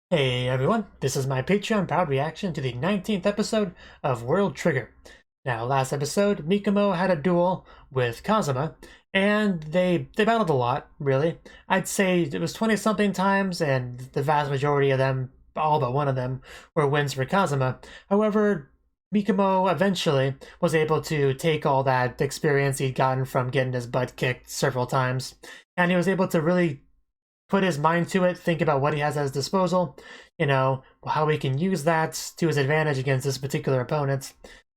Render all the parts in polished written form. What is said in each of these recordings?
Hey everyone, this is my Patreon proud reaction to the 19th episode of World Trigger. Now, last episode, Mikomo had a duel with Kazuma, and they battled a lot, really. I'd say it was 20-something times, and the vast majority of them, all but one of them, were wins for Kazuma. However, Mikomo eventually was able to take all that experience he'd gotten from getting his butt kicked several times, and he was able to really put his mind to it, think about what he has at his disposal, how he can use that to his advantage against this particular opponent.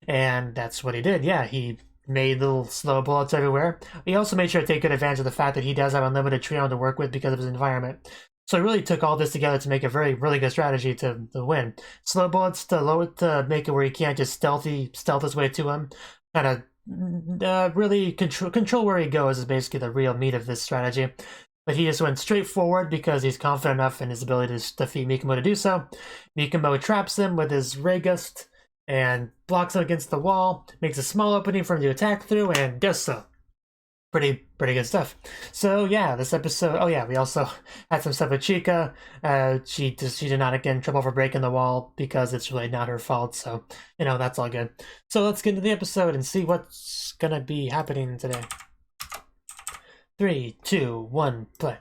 And that's what he did. Yeah, he made little slow bullets everywhere. He also made sure to take good advantage of the fact that he does have unlimited Trion to work with because of his environment. So he really took all this together to make a really good strategy to win. Slow bullets to make it where he can't just stealth his way to him. Kind of really control where he goes is basically the real meat of this strategy. But he just went straight forward because he's confident enough in his ability to defeat Mikomo to do so. Mikomo traps him with his Ray Gust and blocks him against the wall, makes a small opening for him to attack through, and does so. Pretty good stuff. So yeah, this episode. Oh yeah, we also had some stuff with Chica. She did not get in trouble for breaking the wall because it's really not her fault. So that's all good. So let's get into the episode and see what's gonna be happening today. 3, 2, 1, play.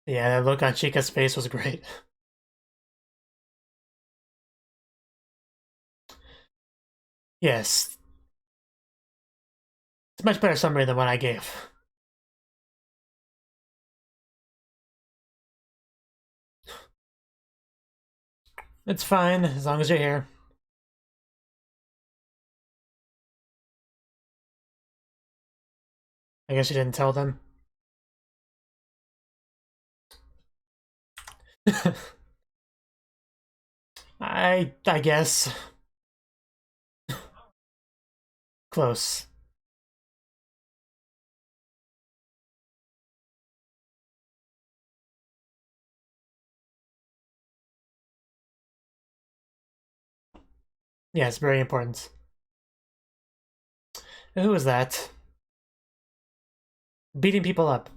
Yeah, that look on Chica's face was great. Yes, it's a much better summary than what I gave. It's fine, as long as you're here. I guess you didn't tell them. I guess. Close. Yes, very important. Who was that? Beating people up.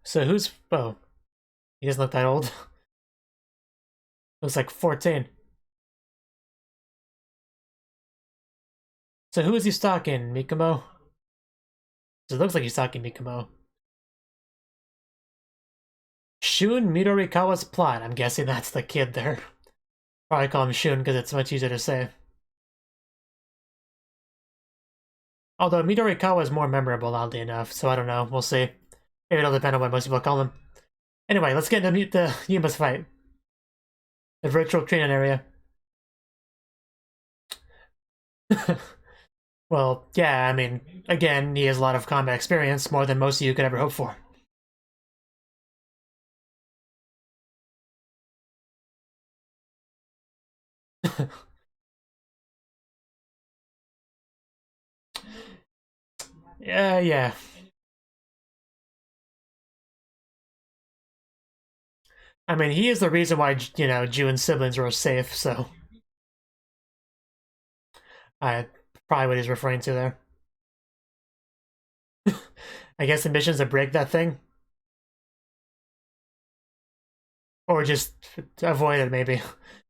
So who's... Oh, he doesn't look that old. Looks like 14. So who is he stalking? Mikomo? So it looks like he's stalking Mikomo. Shun Midorikawa's plot. I'm guessing that's the kid there. Probably call him Shun because it's much easier to say. Although Midorikawa is more memorable, oddly enough, so I don't know. We'll see. Maybe it'll depend on what most people call him. Anyway, let's get into the Yuma's fight. The virtual training area. Well, yeah, I mean, again, he has a lot of combat experience, more than most of you could ever hope for. Yeah. I mean, he is the reason why, June's siblings were safe, so... Probably what he's referring to there. I guess the mission's to break that thing? Or just avoid it, maybe.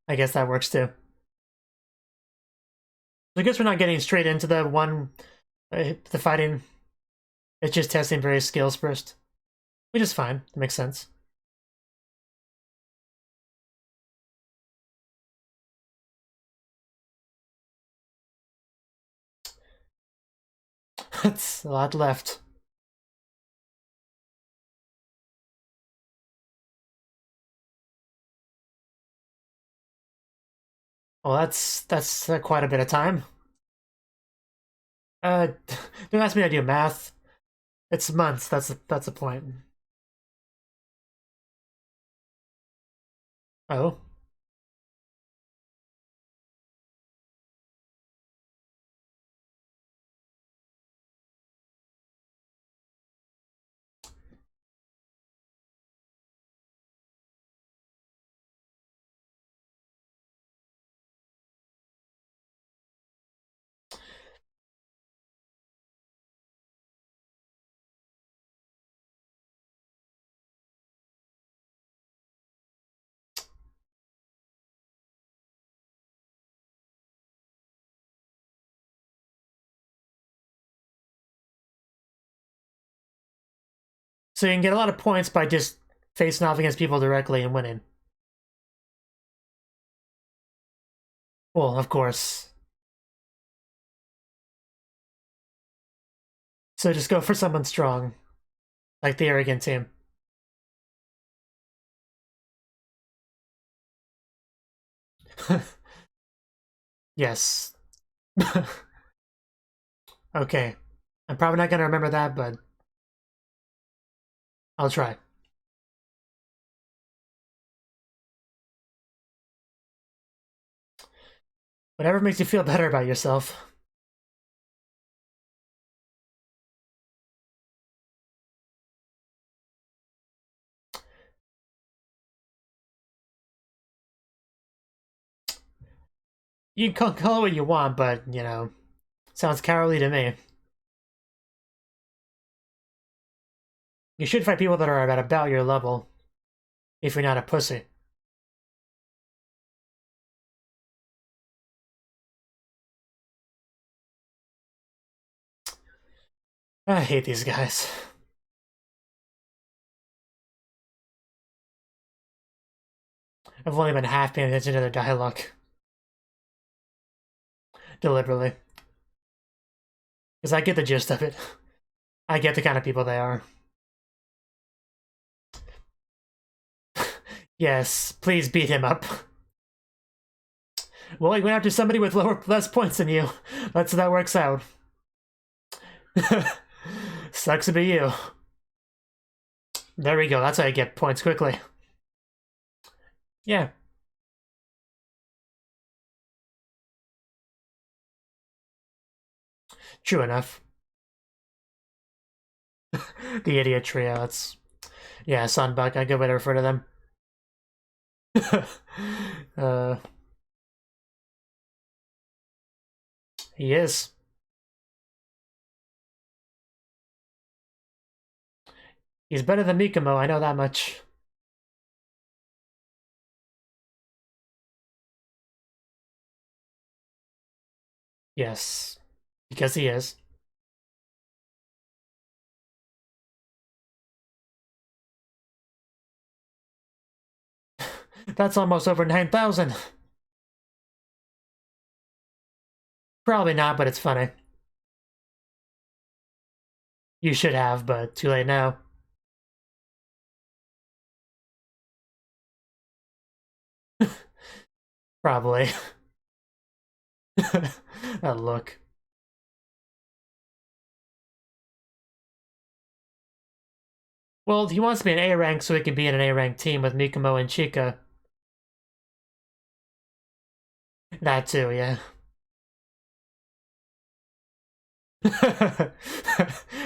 I guess that works too. I guess we're not getting straight into the fighting. It's just testing various skills first. Which is fine. It makes sense. That's a lot left. Well, that's quite a bit of time. Uh, don't ask me to do math. It's months. That's the point. Oh, so you can get a lot of points by just facing off against people directly and winning. Well, of course. So just go for someone strong, like the arrogant team. Yes. Okay. I'm probably not gonna remember that, but I'll try. Whatever makes you feel better about yourself. You can call it what you want, but, you know, sounds cowardly to me. You should fight people that are at about your level, if you're not a pussy. I hate these guys. I've only been half paying attention to their dialogue. Deliberately. Because I get the gist of it. I get the kind of people they are. Yes, please beat him up. Well, he went after somebody with less points than you. That's how that works out. Sucks to be you. There we go. That's how you get points quickly. Yeah. True enough. The idiot trio. That's yeah, Sunbuck. I go way to refer to them. uh, he is. He's better than Mikomo. I know that much. Yes, because he is. That's almost over 9,000. Probably not, but it's funny. You should have, but too late now. Probably. That look. Well, he wants to be an A rank so he can be in an A rank team with Mikomo and Chika. That too, yeah.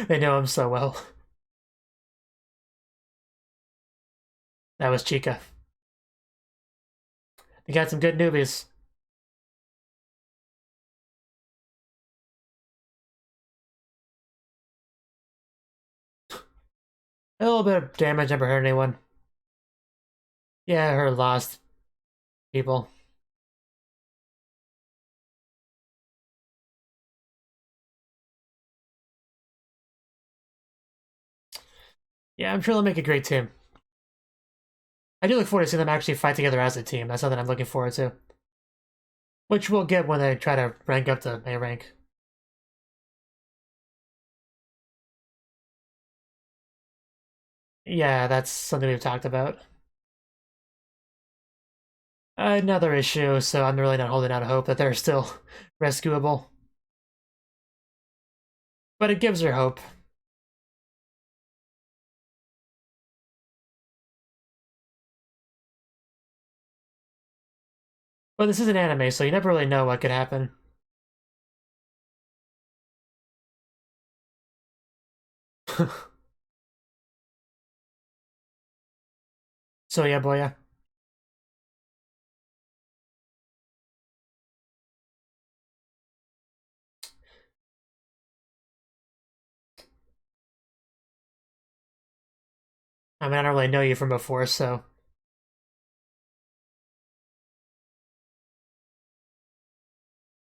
They know him so well. That was Chika. They got some good newbies. A little bit of damage, never hurt anyone. Yeah, her lost people. Yeah, I'm sure they'll make a great team. I do look forward to seeing them actually fight together as a team. That's something I'm looking forward to. Which we'll get when they try to rank up to A rank. Yeah, that's something we've talked about. another issue, so I'm really not holding out hope that they're still rescuable. But it gives her hope. Well, this is an anime, so you never really know what could happen. So yeah, boy, yeah. I mean, I don't really know you from before, so...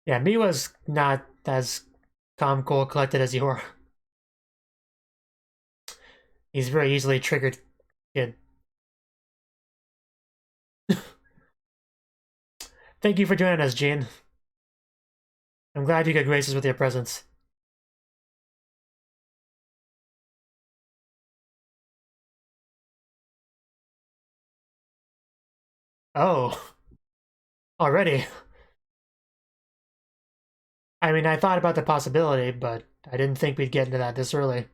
Yeah, Miwa's not as calm, cool, collected as you are. He's very easily triggered kid. Thank you for joining us, Gene. I'm glad you could grace us with your presence. Oh, already? I mean, I thought about the possibility, but I didn't think we'd get into that this early.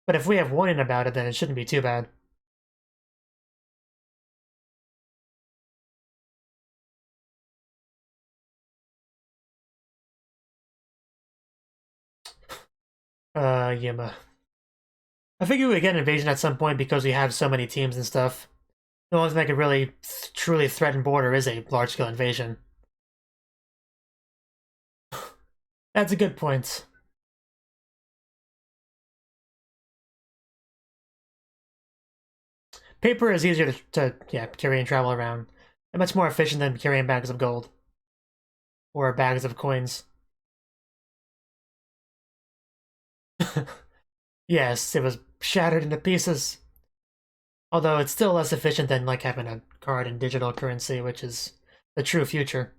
But if we have warning about it, then it shouldn't be too bad. Yima. I figure we would get an invasion at some point because we have so many teams and stuff. The only thing that could really truly threaten border is a large-scale invasion. That's a good point. Paper is easier to yeah, carry and travel around, and much more efficient than carrying bags of gold. Or bags of coins. Yes, it was shattered into pieces. Although it's still less efficient than like having a card in digital currency, which is the true future.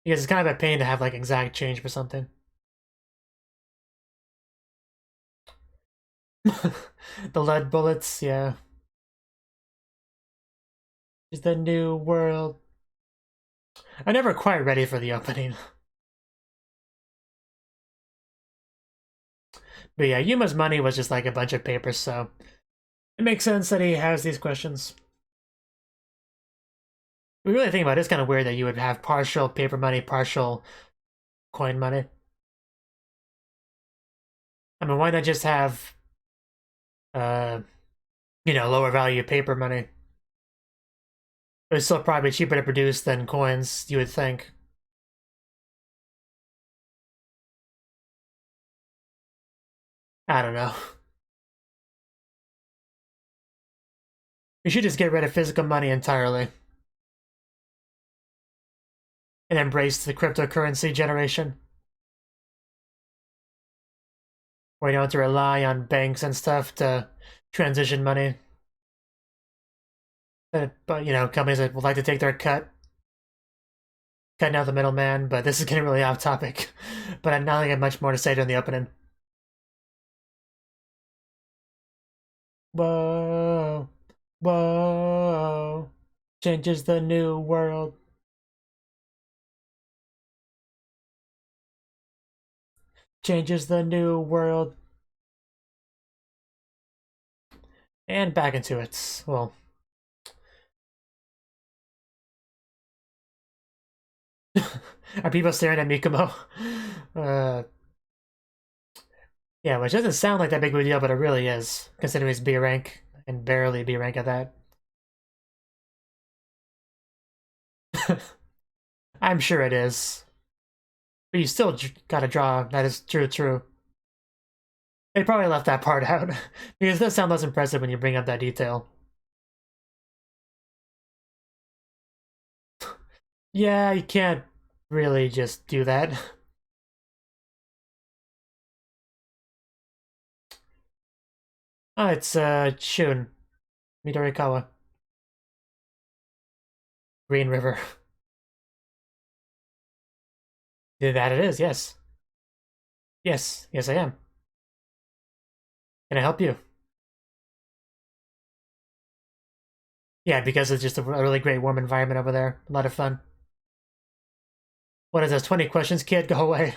Because it's kind of a pain to have like exact change for something. The lead bullets, yeah. Is the new world. I'm never quite ready for the opening. But yeah, Yuma's money was just like a bunch of papers, so it makes sense that he has these questions. We really think about it, it's kind of weird that you would have partial paper money, partial coin money. I mean, why not just have, uh, lower value paper money? It would still probably be cheaper to produce than coins, you would think. I don't know. We should just get rid of physical money entirely. And embrace the cryptocurrency generation. Where you don't have to rely on banks and stuff to transition money. But, companies that would like to take their cut. Cutting out the middleman, but this is getting really off topic. But I'm not going to have much more to say during the opening. Whoa. Whoa. Changes the new world. Changes the new world. And back into it. Well. Are people staring at Mikumo? Yeah, which doesn't sound like that big of a deal, but it really is, considering he's B rank, and barely B rank at that. I'm sure it is. But you still gotta draw, that is true. They probably left that part out, because it does sound less impressive when you bring up that detail. Yeah, you can't really just do that. Oh, it's, Shun. Midorikawa. Green River. Yeah, that it is, yes. Yes, I am. Can I help you? Yeah, because it's just a really great warm environment over there. A lot of fun. What is this, 20 questions, kid? Go away.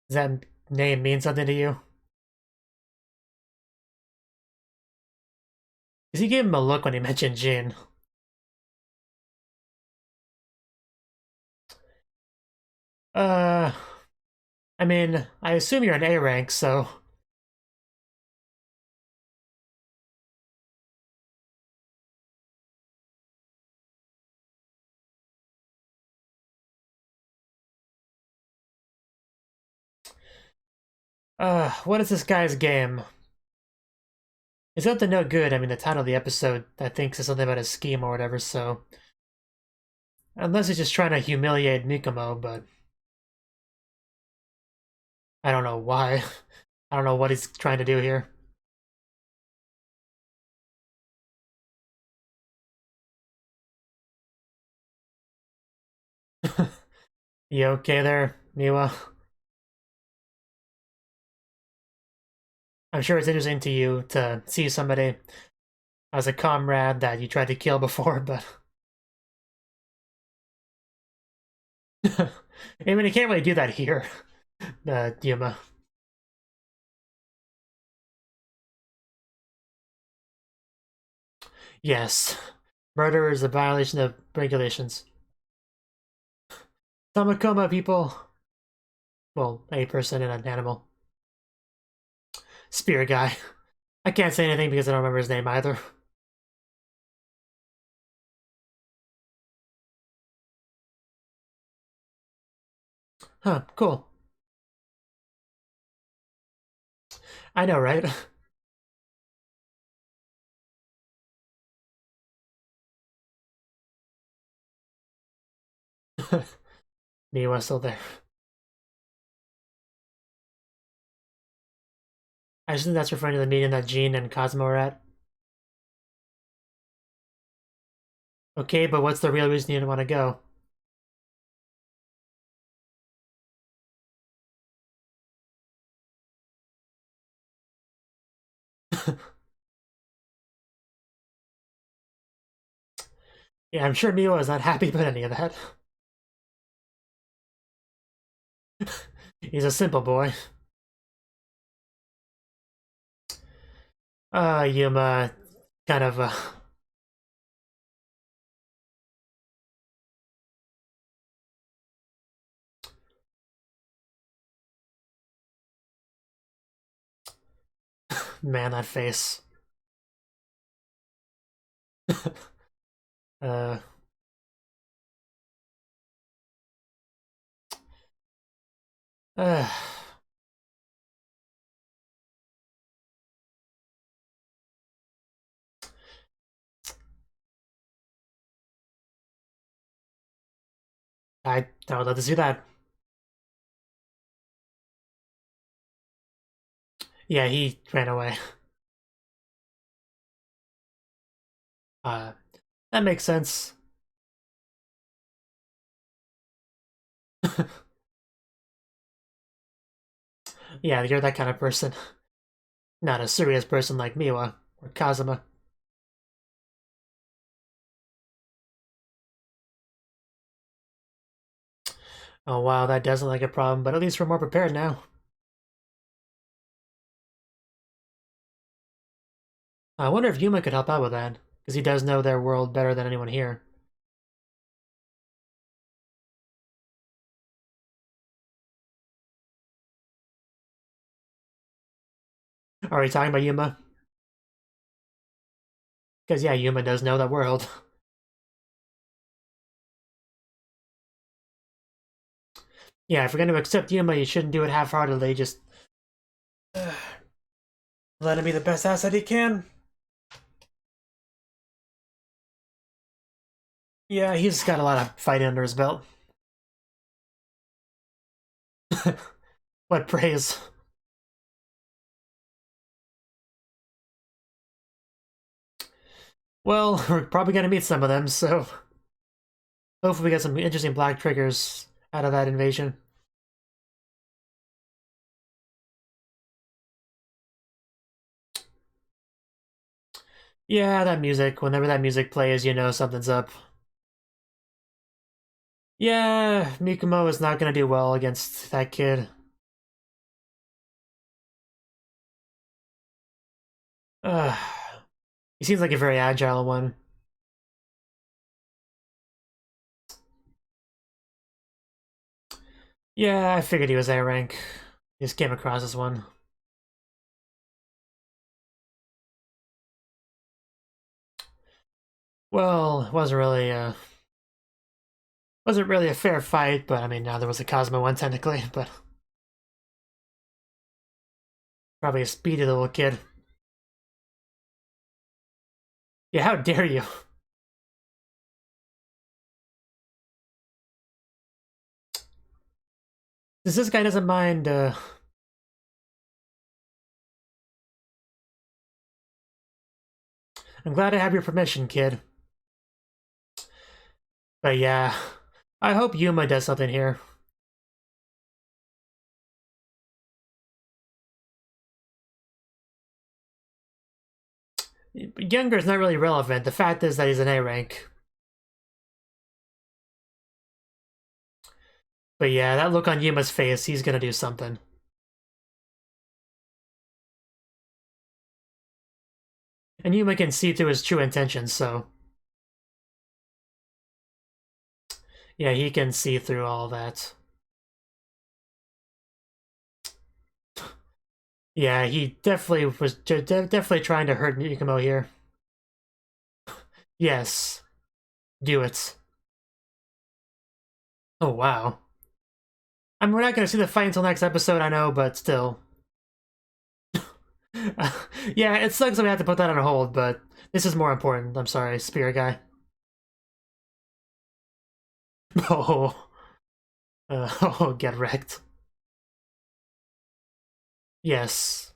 Does that name mean something to you? Because he gave him a look when he mentioned Jin. Uh, I mean, I assume you're an A rank, so... what is this guy's game? It's up to no good. I mean, the title of the episode, I think, says something about his scheme or whatever, so... Unless he's just trying to humiliate Mikomo, but... I don't know why. I don't know what he's trying to do here. You okay there, Miwa? I'm sure it's interesting to you to see somebody as a comrade that you tried to kill before, but... I mean, you can't really do that here, Yuma. Yes. Murder is a violation of regulations. Tamakoma people... Well, a person and an animal. Spear guy. I can't say anything because I don't remember his name either. Huh, cool. I know, right? Miwa's still there. I just think that's referring to the meeting that Jean and Cosmo are at. Okay, but what's the real reason you didn't want to go? Yeah, I'm sure Miwa is not happy about any of that. He's a simple boy. Yuma, kind of, man, that face. uh, uh, I would love to see that. Yeah, he ran away. Uh, that makes sense. Yeah, you're that kind of person. Not a serious person like Miwa or Kazuma. Oh wow, that doesn't like a problem, but at least we're more prepared now. I wonder if Yuma could help out with that, because he does know their world better than anyone here. Are we talking about Yuma? Because yeah, Yuma does know that world. Yeah, if you're going to accept Yuma, you shouldn't do it half-heartedly, just... let him be the best asset he can. Yeah, he's got a lot of fighting under his belt. What praise. Well, we're probably going to meet some of them, so... Hopefully we get some interesting black triggers out of that invasion. Yeah, that music. Whenever that music plays, you know something's up. Yeah, Mikumo is not gonna do well against that kid. Ugh. He seems like a very agile one. Yeah, I figured he was A rank. He just came across as one. Well, it wasn't really a fair fight, but I mean now there was a Cosmo one technically, but probably a speedy little kid. Yeah, how dare you? This guy doesn't mind I'm glad I have your permission, kid. But yeah, I hope Yuma does something here. Younger is not really relevant. The fact is that he's an A rank. But yeah, that look on Yuma's face, he's gonna do something. And Yuma can see through his true intentions, so... yeah, he can see through all that. Yeah, he definitely was definitely trying to hurt Mikumo here. Yes, do it. Oh, wow. I mean, we're not gonna see the fight until next episode, I know, but still. Yeah, it sucks that we have to put that on hold, but this is more important. I'm sorry, Spirit Guy. Oh, oh, get wrecked. Yes.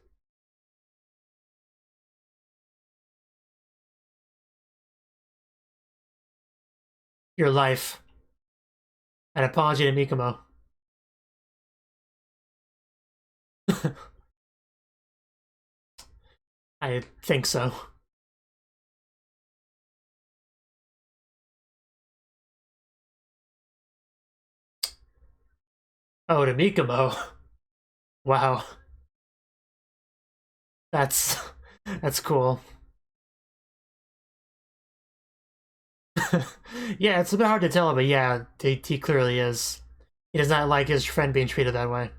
Your life. An apology to Mikumo. I think so. Oh, to Mikumo. Wow. That's that's cool. Yeah, it's a bit hard to tell, but yeah, he clearly is. He does not like his friend being treated that way.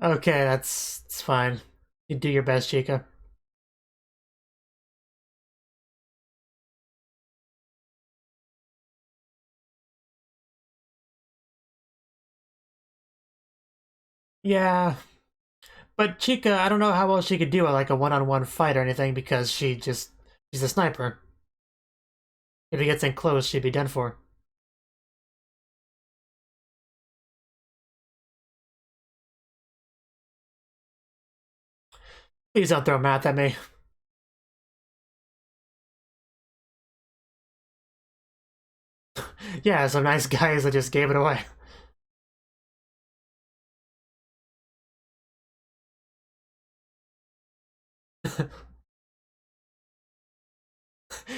Okay, that's fine. You do your best, Chica. Yeah, but Chica, I don't know how well she could do like a one-on-one fight or anything because she's a sniper. If he gets in close, she'd be done for. Please don't throw math at me. Yeah, some nice guys that just gave it away.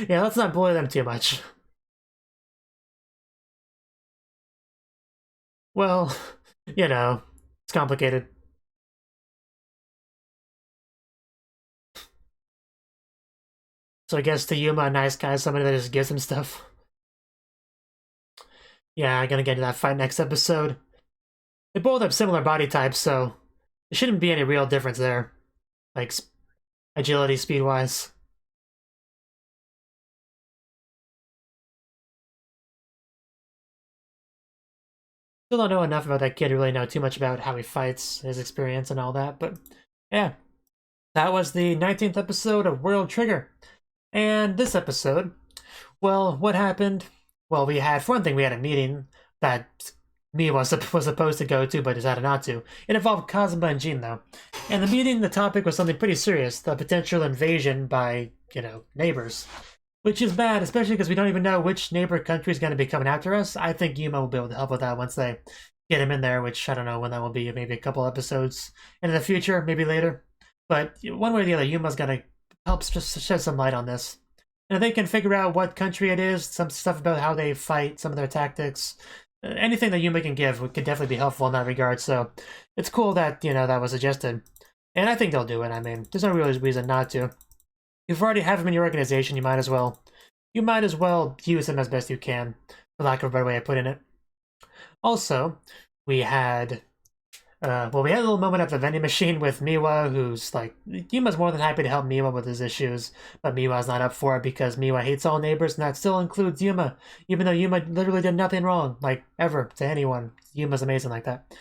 Yeah, let's not bully them too much. Well, you know, it's complicated. So I guess to Yuma, a nice guy is somebody that just gives him stuff. Yeah, I'm gonna get to that fight next episode. They both have similar body types, so there shouldn't be any real difference there. Like, agility, speed-wise. Still don't know enough about that kid to really know too much about how he fights, his experience, and all that, but yeah. That was the 19th episode of World Trigger. And this episode, well, what happened? Well, we had, for one thing, we had a meeting that Miwa was supposed to go to, but decided not to. It involved Kazuma and Jin, though. And the meeting, the topic was something pretty serious, the potential invasion by, neighbors. Which is bad, especially because we don't even know which neighbor country is going to be coming after us. I think Yuma will be able to help with that once they get him in there, which I don't know when that will be, maybe a couple episodes in the future, maybe later. But one way or the other, Yuma's going to help shed some light on this. And if they can figure out what country it is, some stuff about how they fight, some of their tactics, anything that Yuma can give could definitely be helpful in that regard. So it's cool that, that was suggested. And I think they'll do it. I mean, there's no real reason not to. You've already have him in your organization, you might as well use him as best you can, for lack of a better way of putting it. Also, we had a little moment at the vending machine with Miwa, who's like, Yuma's more than happy to help Miwa with his issues, but Miwa's not up for it because Miwa hates all neighbors, and that still includes Yuma, even though Yuma literally did nothing wrong, like, ever, to anyone. Yuma's amazing like that.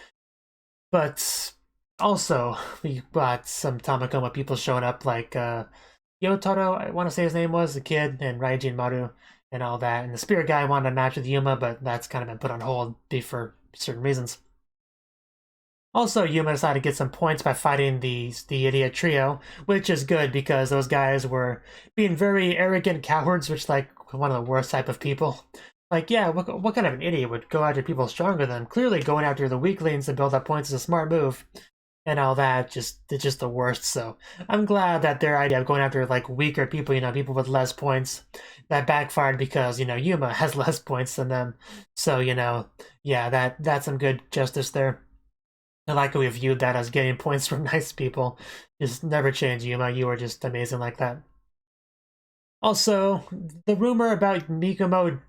But also, we got some Tamakoma people showing up, like, Yotaro, I want to say his name was, the kid, and Raijin Maru, and all that, and the spirit guy wanted to match with Yuma, but that's kind of been put on hold for certain reasons. Also, Yuma decided to get some points by fighting the idiot trio, which is good because those guys were being very arrogant cowards, which like one of the worst type of people. Like, yeah, what kind of an idiot would go after people stronger than them? Clearly, going after the weaklings to build up points is a smart move, and all that. It's just the worst. So I'm glad that their idea of going after like weaker people, people with less points, that backfired because Yuma has less points than them. So yeah, that's some good justice there. I like how we viewed that as getting points from nice people. Just never change, Yuma. You are just amazing like that. Also, the rumor about Mikumo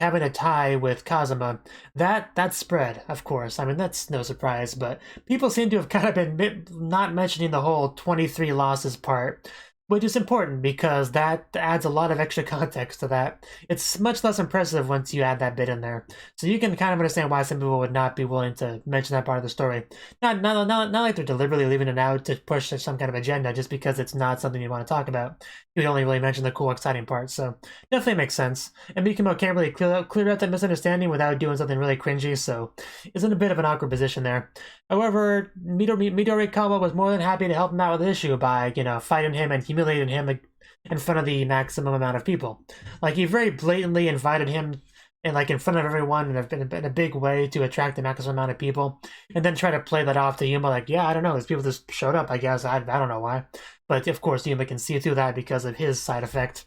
having a tie with Kazuma, that spread, of course. I mean, that's no surprise, but people seem to have kind of been not mentioning the whole 23 losses part, which is important because that adds a lot of extra context to that. It's much less impressive once you add that bit in there. So you can kind of understand why some people would not be willing to mention that part of the story. Not like they're deliberately leaving it out to push some kind of agenda just because it's not something you want to talk about. You would only really mention the cool, exciting part, so definitely makes sense. And Mikumo can't really clear out that misunderstanding without doing something really cringy, so it's in a bit of an awkward position there. However, Midori Kawa was more than happy to help him out with the issue by, fighting him and humiliating him in front of the maximum amount of people. Like, he very blatantly invited him and like in front of everyone in a big way to attract the maximum amount of people, and then try to play that off to Yuma like, yeah, I don't know, these people just showed up, I guess, I don't know why. But of course Yuma can see through that because of his side effect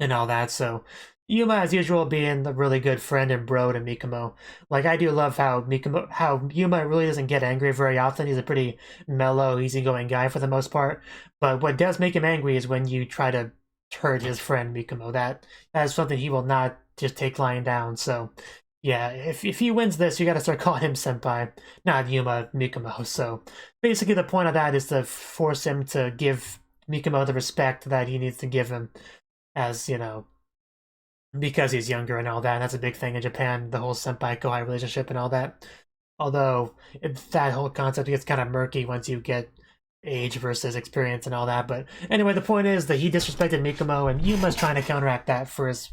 and all that, so Yuma, as usual, being a really good friend and bro to Mikumo. Like, I do love how Yuma really doesn't get angry very often. He's a pretty mellow, easygoing guy for the most part. But what does make him angry is when you try to hurt his friend Mikumo. That is something he will not just take lying down. So, yeah, if he wins this, you gotta start calling him senpai, not Yuma, Mikumo. So, basically the point of that is to force him to give Mikumo the respect that he needs to give him as, because he's younger and all that, and that's a big thing in Japan, the whole senpai-kohai relationship and all that. Although, that whole concept gets kind of murky once you get age versus experience and all that. But anyway, the point is that he disrespected Mikumo, and Yuma's trying to counteract that for his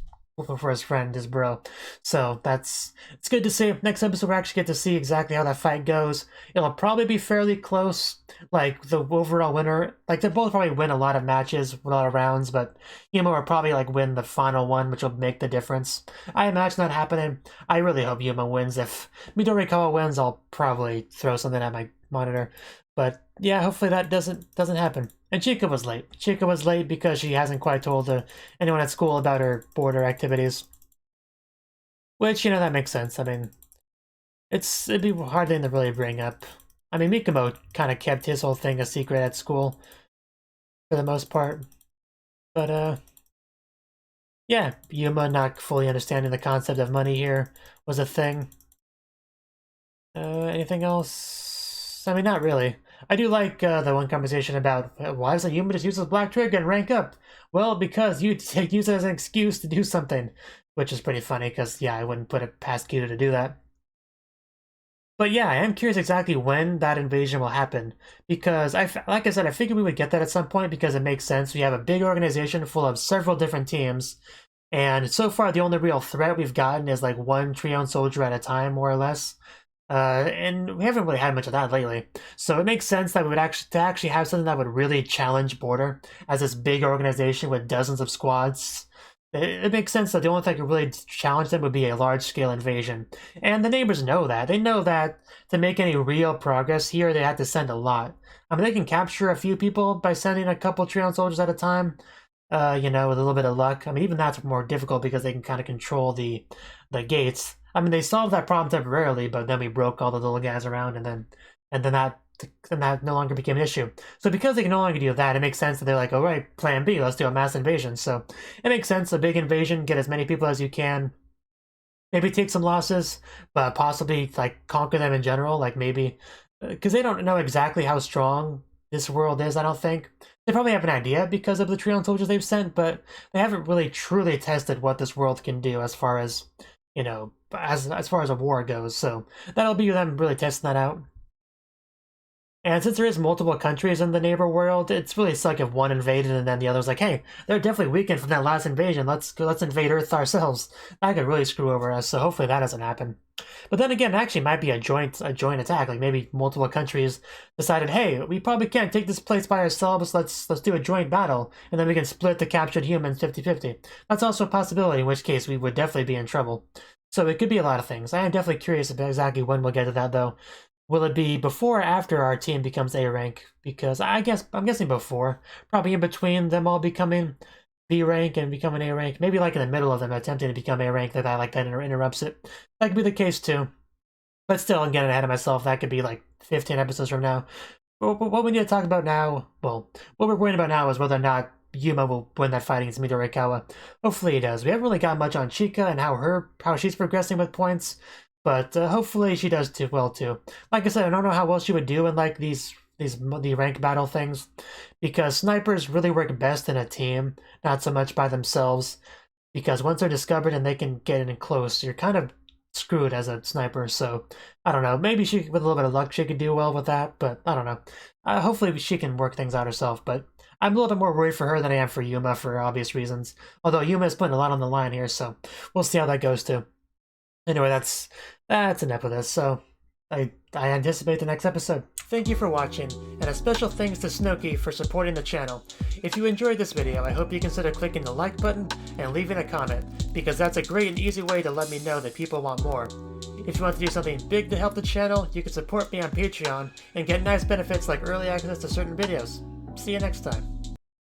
friend, his bro. So it's good to see. Next episode we'll actually get to see exactly how that fight goes. It'll probably be fairly close. Like, the overall winner, like, they'll both probably win a lot of matches, a lot of rounds, but Yuma will probably like win the final one, which will make the difference. I imagine that happening. I really hope Yuma wins. If Midorikawa wins, I'll probably throw something at my monitor. But yeah, hopefully that doesn't happen. And Chica was late. Chica was late because she hasn't quite told anyone at school about her border activities. Which, that makes sense. I mean, it'd be a hard thing to really bring up. I mean, Mikumo kind of kept his whole thing a secret at school, for the most part. But, yeah, Yuma not fully understanding the concept of money here was a thing. Anything else? I mean, not really. I do like the one conversation about why does a Yuma just use his black trigger and rank up? Well, because you use it as an excuse to do something, which is pretty funny because, yeah, I wouldn't put it past Kyuu to do that. But yeah, I am curious exactly when that invasion will happen, because like I said, I figured we would get that at some point because it makes sense. We have a big organization full of several different teams, And so far, the only real threat we've gotten is like one Treon soldier at a time, more or less. And we haven't really had much of that lately. So it makes sense that we would actually have something that would really challenge Border as this big organization with dozens of squads. It makes sense that the only thing that could really challenge them would be a large-scale invasion. And the neighbors know that. They know that to make any real progress here, they have to send a lot. I mean, they can capture a few people by sending a couple Treon soldiers at a time, you know, with a little bit of luck. I mean, even that's more difficult because they can kind of control the gates. I mean, they solved that problem temporarily, but then we broke all the little guys around, and then that no longer became an issue. So because they can no longer do that, it makes sense that they're like, all right, plan B, let's do a mass invasion. So it makes sense, a big invasion, get as many people as you can, maybe take some losses, but possibly like conquer them in general, like maybe, because they don't know exactly how strong this world is, I don't think. They probably have an idea because of the Treon soldiers they've sent, but they haven't really truly tested what this world can do as far as, you know, as far as a war goes. So that'll be them really testing that out. And since there is multiple countries in the neighbor world, it's really suck if one invaded and then the other's like, hey, they're definitely weakened from that last invasion. Let's invade Earth ourselves. That could really screw over us. So hopefully that doesn't happen. But then again, it actually might be a joint attack. Like maybe multiple countries decided, hey, we probably can't take this place by ourselves. Let's do a joint battle, and then we can split the captured humans 50-50. That's also a possibility. In which case, we would definitely be in trouble. So it could be a lot of things. I am definitely curious about exactly when we'll get to that, though. Will it be before or after our team becomes A rank? Because I'm guessing before. Probably in between them all becoming B rank and becoming A rank. Maybe like in the middle of them attempting to become A rank, that interrupts it. That could be the case too. But still, I'm getting ahead of myself. That could be like 15 episodes from now. But what we need to talk about now, well, what we're worrying about now is whether or not Yuma will win that fight against Midorikawa. Hopefully he does. We haven't really got much on Chika and how she's progressing with points. But hopefully she does too well too. Like I said, I don't know how well she would do in like the rank battle things, because snipers really work best in a team, not so much by themselves. Because once they're discovered and they can get in close, you're kind of screwed as a sniper. So I don't know. Maybe she, with a little bit of luck, she could do well with that. But I don't know. Hopefully she can work things out herself. But I'm a little bit more worried for her than I am for Yuma for obvious reasons. Although Yuma is putting a lot on the line here, so we'll see how that goes too. Anyway, that's enough of this, so I anticipate the next episode. Thank you for watching, and a special thanks to Cnouki for supporting the channel. If you enjoyed this video, I hope you consider clicking the like button and leaving a comment, because that's a great and easy way to let me know that people want more. If you want to do something big to help the channel, you can support me on Patreon and get nice benefits like early access to certain videos. See you next time.